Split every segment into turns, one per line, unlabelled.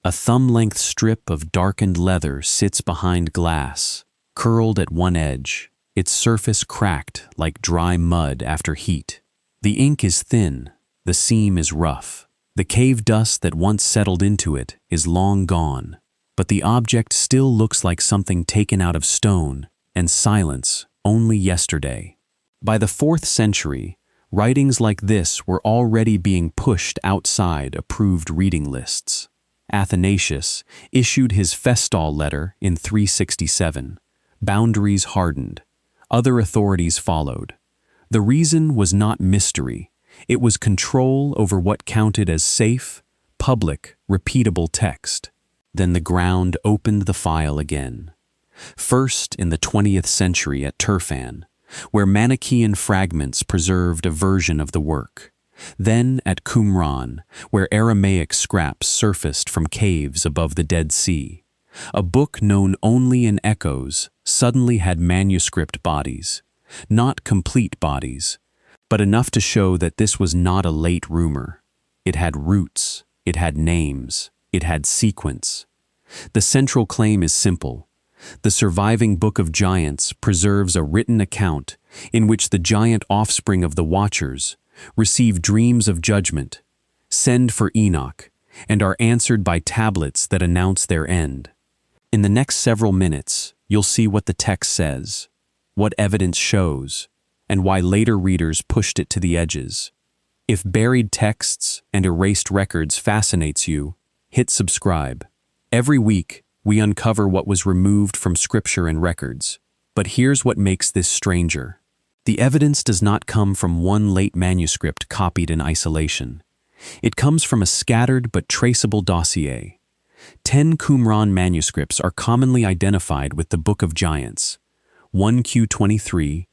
A thumb-length strip of darkened leather sits behind glass, curled at one edge, its surface cracked like dry mud after heat. The ink is thin, the seam is rough. The cave dust that once settled into it is long gone, but the object still looks like something taken out of stone and silence only yesterday. By the 4th century, writings like this were already being pushed outside approved reading lists. Athanasius issued his Festal letter in 367. Boundaries hardened. Other authorities followed. The reason was not mystery. It was control over what counted as safe, public, repeatable text. Then the ground opened the file again. First in the 20th century at Turfan, where Manichaean fragments preserved a version of the work. Then at Qumran, where Aramaic scraps surfaced from caves above the Dead Sea. A book known only in echoes suddenly had manuscript bodies. Not complete bodies, but enough to show that this was not a late rumor. It had roots, it had names, it had sequence. The central claim is simple. The surviving Book of Giants preserves a written account in which the giant offspring of the Watchers receive dreams of judgment, send for Enoch, and are answered by tablets that announce their end. In the next several minutes, you'll see what the text says, what evidence shows, and why later readers pushed it to the edges. If buried texts and erased records fascinates you, hit subscribe. Every week, we uncover what was removed from scripture and records. But here's what makes this stranger. The evidence does not come from one late manuscript copied in isolation. It comes from a scattered but traceable dossier. 10 Qumran manuscripts are commonly identified with the Book of Giants: 1Q23,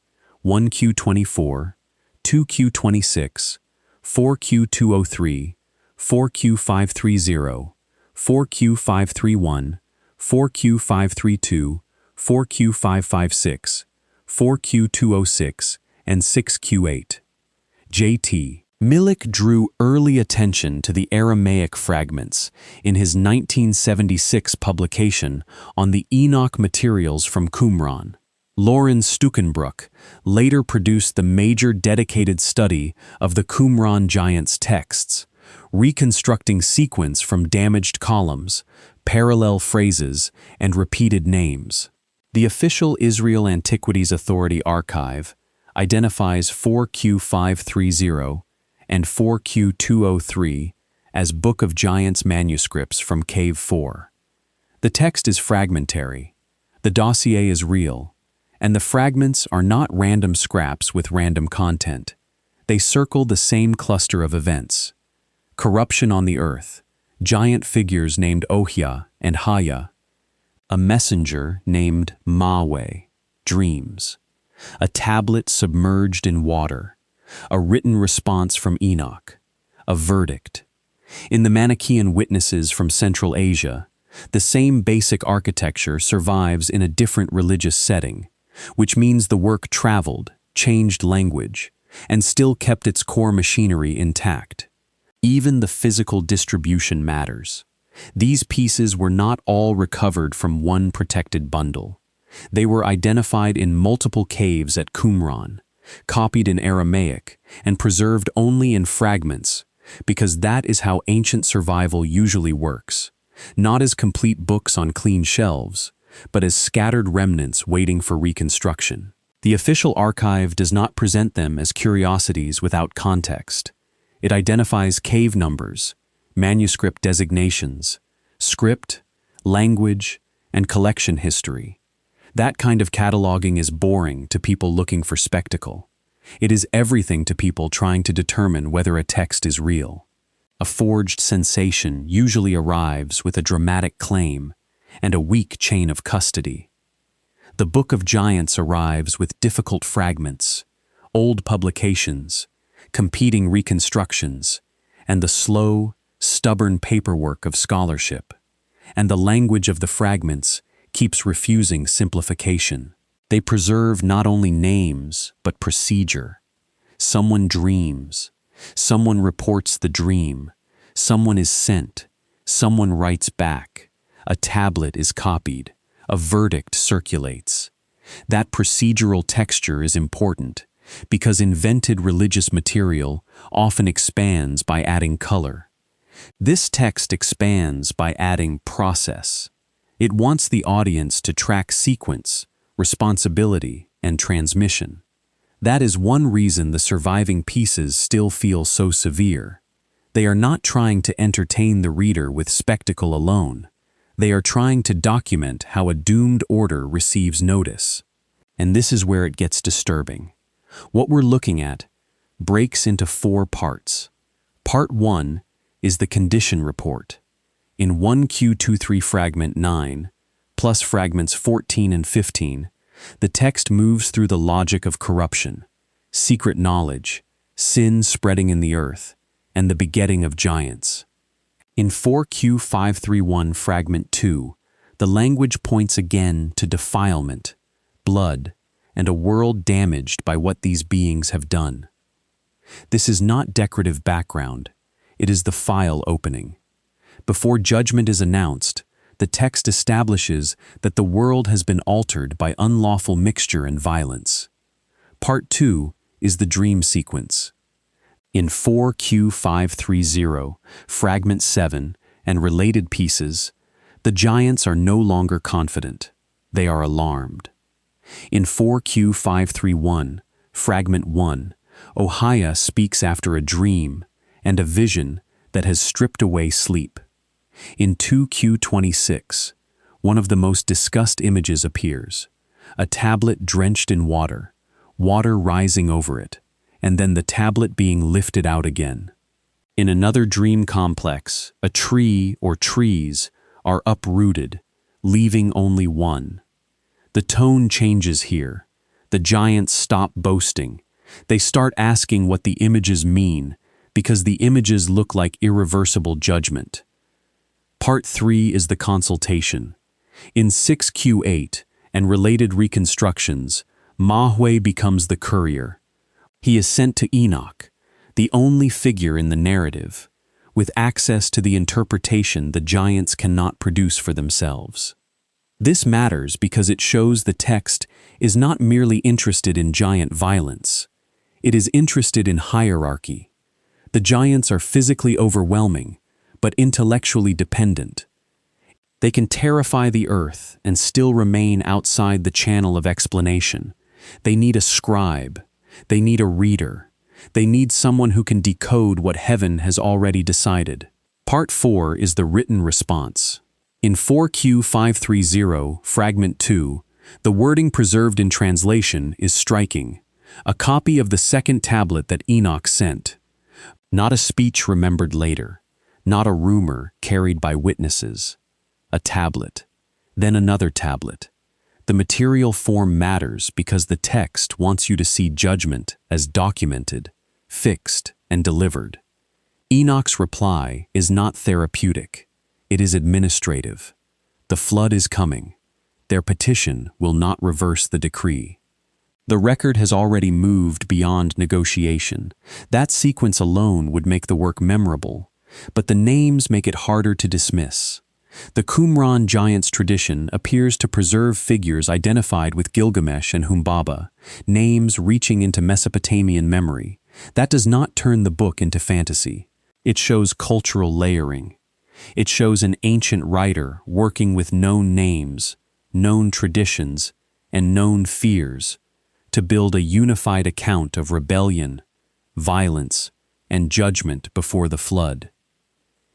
1Q24, 2Q26, 4Q203, 4Q530, 4Q531, 4Q532, 4Q556, 4Q206, and 6Q8. J.T. Milik drew early attention to the Aramaic fragments in his 1976 publication on the Enoch materials from Qumran. Loren Stukenbrook later produced the major dedicated study of the Qumran giants' texts, reconstructing sequence from damaged columns, parallel phrases, and repeated names. The official Israel Antiquities Authority archive identifies 4Q530 and 4Q203 as Book of Giants manuscripts from Cave 4. The text is fragmentary, the dossier is real, and the fragments are not random scraps with random content. They circle the same cluster of events: corruption on the earth, giant figures named Ohia and Haya, a messenger named Maweh, dreams, a tablet submerged in water, a written response from Enoch, a verdict. In the Manichaean witnesses from Central Asia, the same basic architecture survives in a different religious setting, which means the work traveled, changed language, and still kept its core machinery intact. Even the physical distribution matters. These pieces were not all recovered from one protected bundle. They were identified in multiple caves at Qumran, copied in Aramaic, and preserved only in fragments, because that is how ancient survival usually works, not as complete books on clean shelves, but as scattered remnants waiting for reconstruction. The official archive does not present them as curiosities without context. It identifies cave numbers, manuscript designations, script, language, and collection history. That kind of cataloging is boring to people looking for spectacle. It is everything to people trying to determine whether a text is real. A forged sensation usually arrives with a dramatic claim and a weak chain of custody. The Book of Giants arrives with difficult fragments, old publications, competing reconstructions, and the slow, stubborn paperwork of scholarship. And the language of the fragments keeps refusing simplification. They preserve not only names, but procedure. Someone dreams. Someone reports the dream. Someone is sent. Someone writes back. A tablet is copied. A verdict circulates. That procedural texture is important because invented religious material often expands by adding color. This text expands by adding process. It wants the audience to track sequence, responsibility, and transmission. That is one reason the surviving pieces still feel so severe. They are not trying to entertain the reader with spectacle alone. They are trying to document how a doomed order receives notice. And this is where it gets disturbing. What we're looking at breaks into 4 parts. Part 1 is the condition report. In 1Q23 fragment 9, plus fragments 14 and 15, the text moves through the logic of corruption, secret knowledge, sin spreading in the earth, and the begetting of giants. In 4Q531 fragment 2, the language points again to defilement, blood, and a world damaged by what these beings have done. This is not decorative background, it is the file opening. Before judgment is announced, the text establishes that the world has been altered by unlawful mixture and violence. Part 2 is the dream sequence. In 4Q530, fragment 7, and related pieces, the giants are no longer confident. They are alarmed. In 4Q531, fragment 1, Ohia speaks after a dream and a vision that has stripped away sleep. In 2Q26, one of the most discussed images appears, a tablet drenched in water, water rising over it, and then the tablet being lifted out again. In another dream complex, a tree or trees are uprooted, leaving only one. The tone changes here. The giants stop boasting. They start asking what the images mean, because the images look like irreversible judgment. Part 3 is the consultation. In 6Q8 and related reconstructions, Mahwe becomes the courier. He is sent to Enoch, the only figure in the narrative, with access to the interpretation the giants cannot produce for themselves. This matters because it shows the text is not merely interested in giant violence. It is interested in hierarchy. The giants are physically overwhelming, but intellectually dependent. They can terrify the earth and still remain outside the channel of explanation. They need a scribe. They need a reader. They need someone who can decode what heaven has already decided. Part 4 is the written response. In 4Q530, fragment 2, the wording preserved in translation is striking. A copy of the second tablet that Enoch sent. Not a speech remembered later. Not a rumor carried by witnesses. A tablet. Then another tablet. The material form matters because the text wants you to see judgment as documented, fixed, and delivered. Enoch's reply is not therapeutic. It is administrative. The flood is coming. Their petition will not reverse the decree. The record has already moved beyond negotiation. That sequence alone would make the work memorable, but the names make it harder to dismiss. The Qumran giants tradition appears to preserve figures identified with Gilgamesh and Humbaba, names reaching into Mesopotamian memory. That does not turn the book into fantasy. It shows cultural layering. It shows an ancient writer working with known names, known traditions, and known fears to build a unified account of rebellion, violence, and judgment before the flood.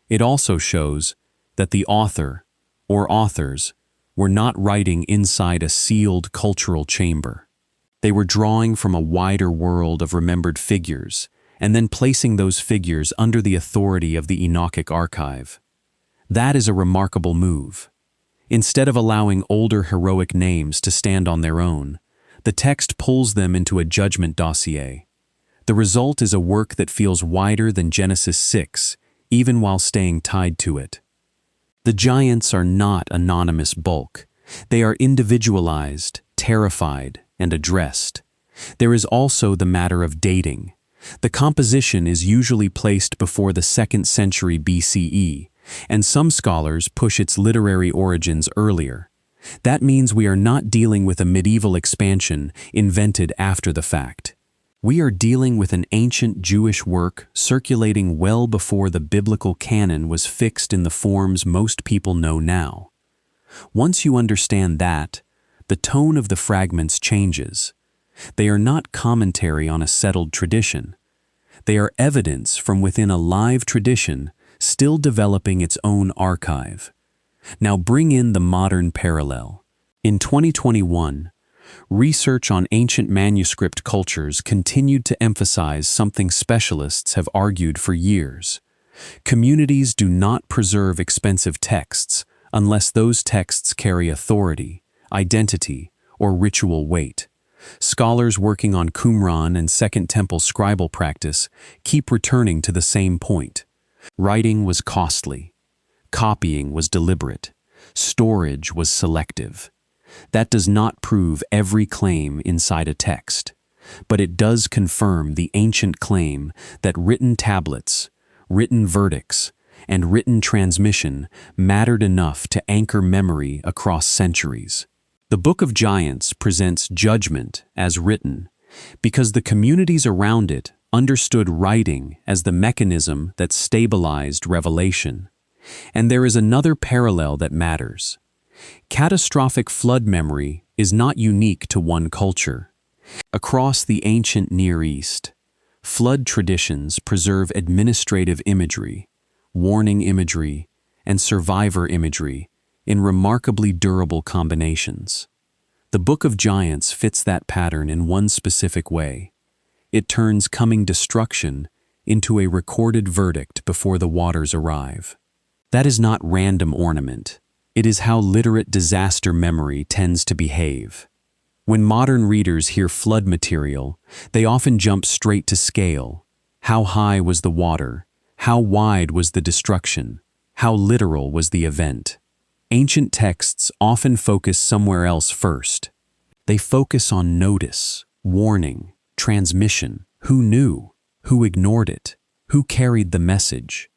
It also shows that the author, or authors, were not writing inside a sealed cultural chamber. They were drawing from a wider world of remembered figures, and then placing those figures under the authority of the Enochic archive. That is a remarkable move. Instead of allowing older heroic names to stand on their own, the text pulls them into a judgment dossier. The result is a work that feels wider than Genesis 6, even while staying tied to it. The giants are not anonymous bulk. They are individualized, terrified, and addressed. There is also the matter of dating. The composition is usually placed before the 2nd century BCE, and some scholars push its literary origins earlier. That means we are not dealing with a medieval expansion invented after the fact. We are dealing with an ancient Jewish work circulating well before the biblical canon was fixed in the forms most people know now. Once you understand that, the tone of the fragments changes. They are not commentary on a settled tradition. They are evidence from within a live tradition still developing its own archive. Now bring in the modern parallel. In 2021, research on ancient manuscript cultures continued to emphasize something specialists have argued for years. Communities do not preserve expensive texts unless those texts carry authority, identity, or ritual weight. Scholars working on Qumran and Second Temple scribal practice keep returning to the same point. Writing was costly. Copying was deliberate. Storage was selective. That does not prove every claim inside a text, but it does confirm the ancient claim that written tablets, written verdicts, and written transmission mattered enough to anchor memory across centuries. The Book of Giants presents judgment as written because the communities around it understood writing as the mechanism that stabilized revelation. And there is another parallel that matters. Catastrophic flood memory is not unique to one culture. Across the ancient Near East, flood traditions preserve administrative imagery, warning imagery, and survivor imagery in remarkably durable combinations. The Book of Giants fits that pattern in one specific way. It turns coming destruction into a recorded verdict before the waters arrive. That is not random ornament. It is how literate disaster memory tends to behave. When modern readers hear flood material, they often jump straight to scale. How high was the water? How wide was the destruction? How literal was the event? Ancient texts often focus somewhere else first. They focus on notice, warning, transmission. Who knew? Who ignored it? Who carried the message?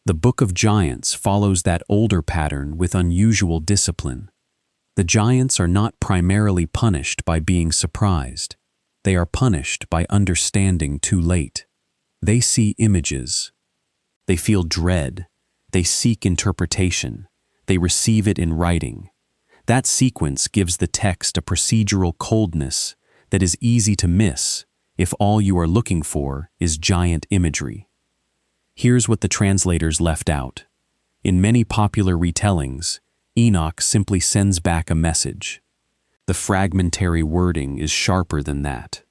The Book of Giants follows that older pattern with unusual discipline. The giants are not primarily punished by being surprised. They are punished by understanding too late. They see images. They feel dread. They seek interpretation. They receive it in writing. That sequence gives the text a procedural coldness that is easy to miss if all you are looking for is giant imagery. Here's what the translators left out. In many popular retellings, Enoch simply sends back a message. The fragmentary wording is sharper than that.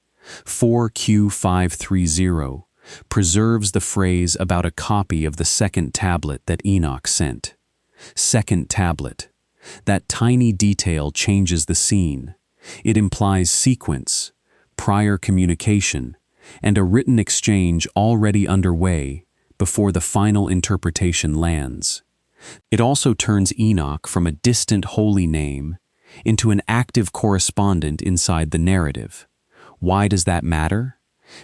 4Q530 preserves the phrase about a copy of the second tablet that Enoch sent. Second tablet. That tiny detail changes the scene. It implies sequence, prior communication, and a written exchange already underway before the final interpretation lands. It also turns Enoch from a distant holy name into an active correspondent inside the narrative. Why does that matter?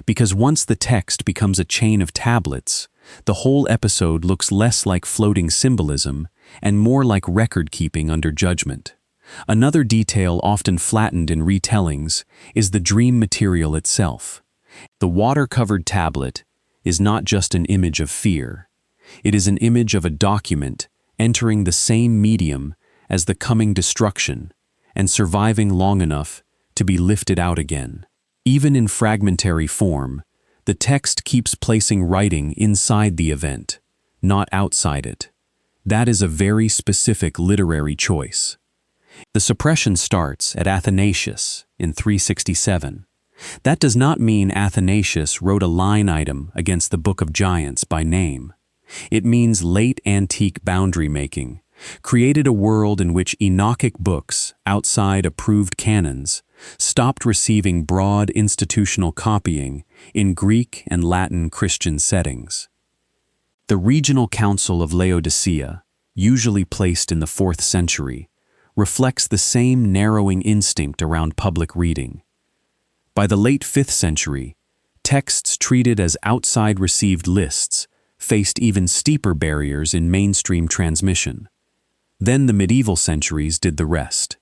Because once the text becomes a chain of tablets, the whole episode looks less like floating symbolism and more like record-keeping under judgment. Another detail often flattened in retellings is the dream material itself. The water-covered tablet is not just an image of fear. It is an image of a document entering the same medium as the coming destruction and surviving long enough to be lifted out again. Even in fragmentary form, the text keeps placing writing inside the event, not outside it. That is a very specific literary choice. The suppression starts at Athanasius in 367. That does not mean Athanasius wrote a line item against the Book of Giants by name. It means late antique boundary making, created a world in which Enochic books, outside approved canons, stopped receiving broad institutional copying in Greek and Latin Christian settings. The regional council of Laodicea, usually placed in the 4th century, reflects the same narrowing instinct around public reading. By the late 5th century, texts treated as outside received lists faced even steeper barriers in mainstream transmission. Then the medieval centuries did the rest.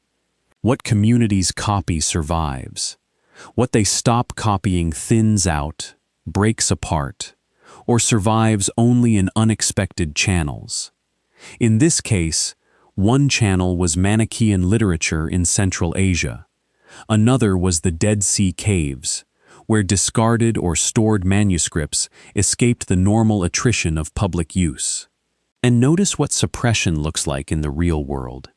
What communities copy survives. What they stop copying thins out, breaks apart, or survives only in unexpected channels. In this case, one channel was Manichaean literature in Central Asia. Another was the Dead Sea Caves, where discarded or stored manuscripts escaped the normal attrition of public use. And notice what suppression looks like in the real world.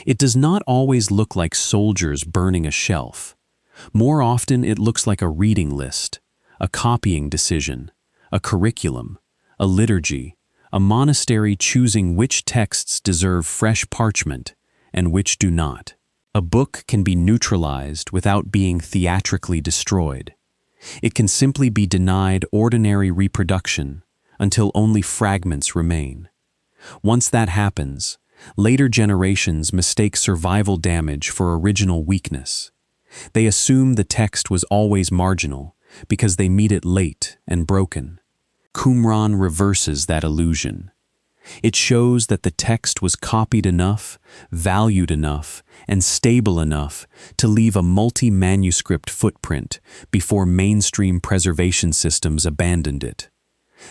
It does not always look like soldiers burning a shelf. More often it looks like a reading list, a copying decision, a curriculum, a liturgy, a monastery choosing which texts deserve fresh parchment and which do not. A book can be neutralized without being theatrically destroyed. It can simply be denied ordinary reproduction until only fragments remain. Once that happens, later generations mistake survival damage for original weakness. They assume the text was always marginal because they meet it late and broken. Qumran reverses that illusion. It shows that the text was copied enough, valued enough, and stable enough to leave a multi-manuscript footprint before mainstream preservation systems abandoned it.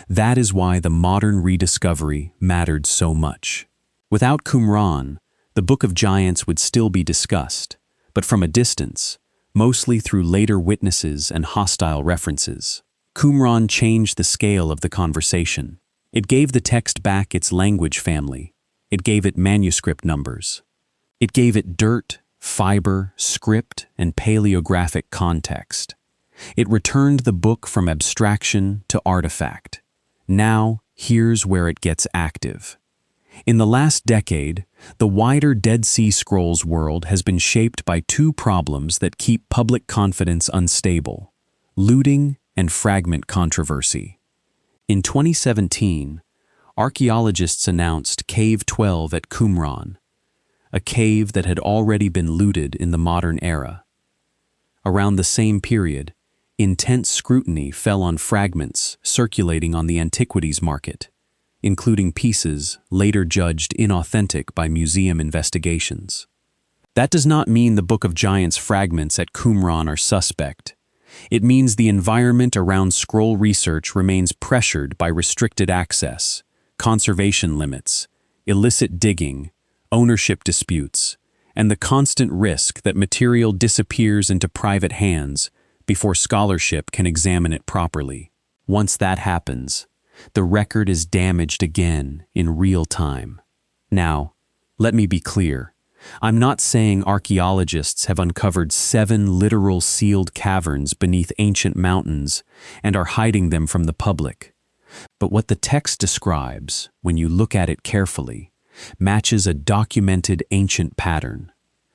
That is why the modern rediscovery mattered so much. Without Qumran, the Book of Giants would still be discussed, but from a distance, mostly through later witnesses and hostile references. Qumran changed the scale of the conversation. It gave the text back its language family. It gave it manuscript numbers. It gave it dirt, fiber, script, and paleographic context. It returned the book from abstraction to artifact. Now, here's where it gets active. In the last decade, the wider Dead Sea Scrolls world has been shaped by two problems that keep public confidence unstable: looting and fragment controversy. In 2017, archaeologists announced Cave 12 at Qumran, a cave that had already been looted in the modern era. Around the same period, intense scrutiny fell on fragments circulating on the antiquities market, including pieces later judged inauthentic by museum investigations. That does not mean the Book of Giants fragments at Qumran are suspect. It means the environment around scroll research remains pressured by restricted access, conservation limits, illicit digging, ownership disputes, and the constant risk that material disappears into private hands before scholarship can examine it properly. Once that happens, the record is damaged again in real time. Now, let me be clear. I'm not saying archaeologists have uncovered 7 literal sealed caverns beneath ancient mountains and are hiding them from the public. But what the text describes, when you look at it carefully, matches a documented ancient pattern.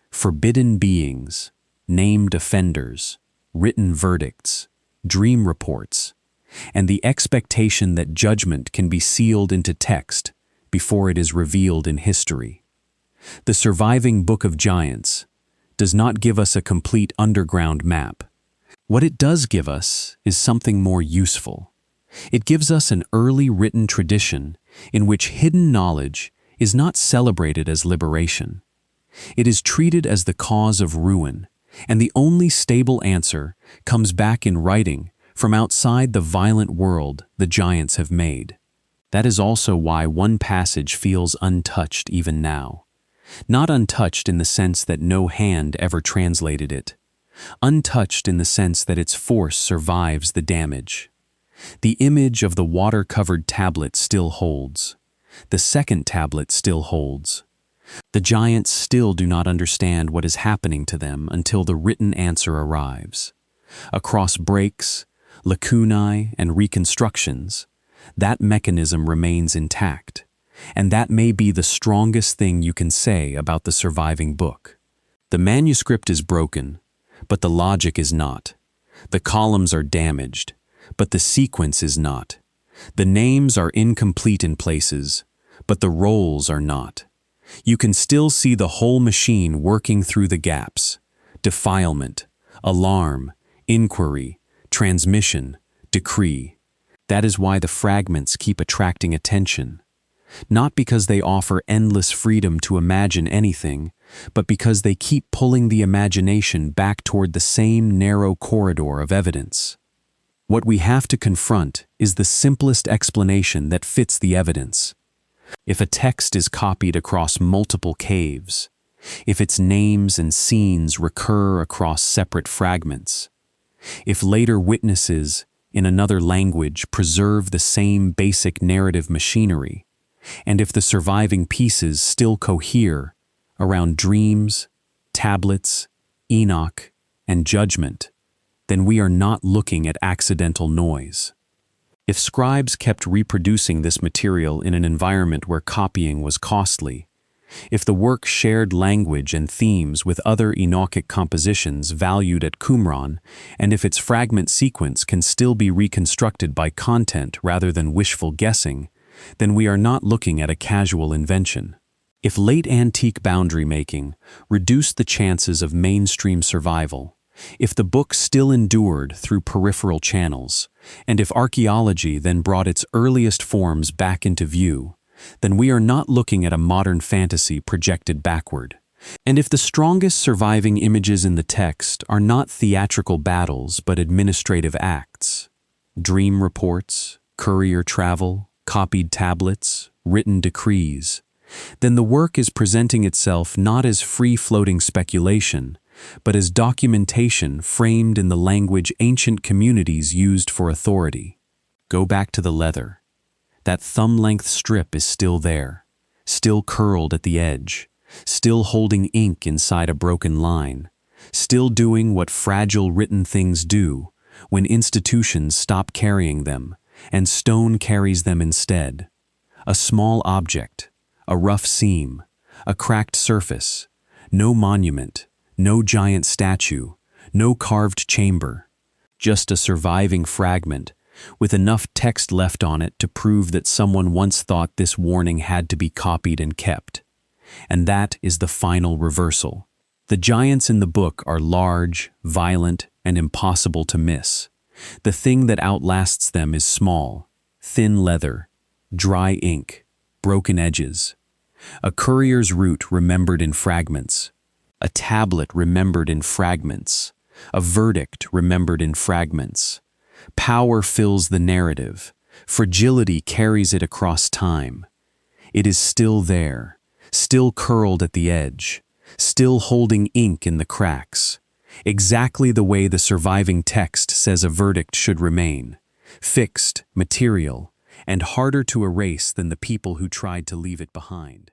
Forbidden beings, named offenders, written verdicts, dream reports, and the expectation that judgment can be sealed into text before it is revealed in history. The surviving Book of Giants does not give us a complete underground map. What it does give us is something more useful. It gives us an early written tradition in which hidden knowledge is not celebrated as liberation. It is treated as the cause of ruin, and the only stable answer comes back in writing from outside the violent world the giants have made. That is also why one passage feels untouched even now. Not untouched in the sense that no hand ever translated it. Untouched in the sense that its force survives the damage. The image of the water-covered tablet still holds. The second tablet still holds. The giants still do not understand what is happening to them until the written answer arrives. Across breaks, lacunae, and reconstructions, that mechanism remains intact. And that may be the strongest thing you can say about the surviving book. The manuscript is broken, but the logic is not. The columns are damaged, but the sequence is not. The names are incomplete in places, but the roles are not. You can still see the whole machine working through the gaps: defilement, alarm, inquiry, transmission, decree. That is why the fragments keep attracting attention. Not because they offer endless freedom to imagine anything, but because they keep pulling the imagination back toward the same narrow corridor of evidence. What we have to confront is the simplest explanation that fits the evidence. If a text is copied across multiple caves, if its names and scenes recur across separate fragments, if later witnesses in another language preserve the same basic narrative machinery, and if the surviving pieces still cohere around dreams, tablets, Enoch, and judgment, then we are not looking at accidental noise. If scribes kept reproducing this material in an environment where copying was costly, if the work shared language and themes with other Enochic compositions valued at Qumran, and if its fragment sequence can still be reconstructed by content rather than wishful guessing, then we are not looking at a casual invention. If late antique boundary making reduced the chances of mainstream survival, if the book still endured through peripheral channels, and if archaeology then brought its earliest forms back into view, then we are not looking at a modern fantasy projected backward. And if the strongest surviving images in the text are not theatrical battles but administrative acts, dream reports, courier travel, copied tablets, written decrees, then the work is presenting itself not as free-floating speculation, but as documentation framed in the language ancient communities used for authority. Go back to the leather. That thumb-length strip is still there, still curled at the edge, still holding ink inside a broken line, still doing what fragile written things do when institutions stop carrying them and stone carries them instead. A small object, a rough seam, a cracked surface, no monument, no giant statue, no carved chamber, just a surviving fragment with enough text left on it to prove that someone once thought this warning had to be copied and kept. And that is the final reversal. The giants in the book are large, violent, and impossible to miss. The thing that outlasts them is small, thin leather, dry ink, broken edges. A courier's route remembered in fragments. A tablet remembered in fragments. A verdict remembered in fragments. Power fills the narrative. Fragility carries it across time. It is still there, still curled at the edge, still holding ink in the cracks, exactly the way the surviving text says a verdict should remain, fixed, material, and harder to erase than the people who tried to leave it behind.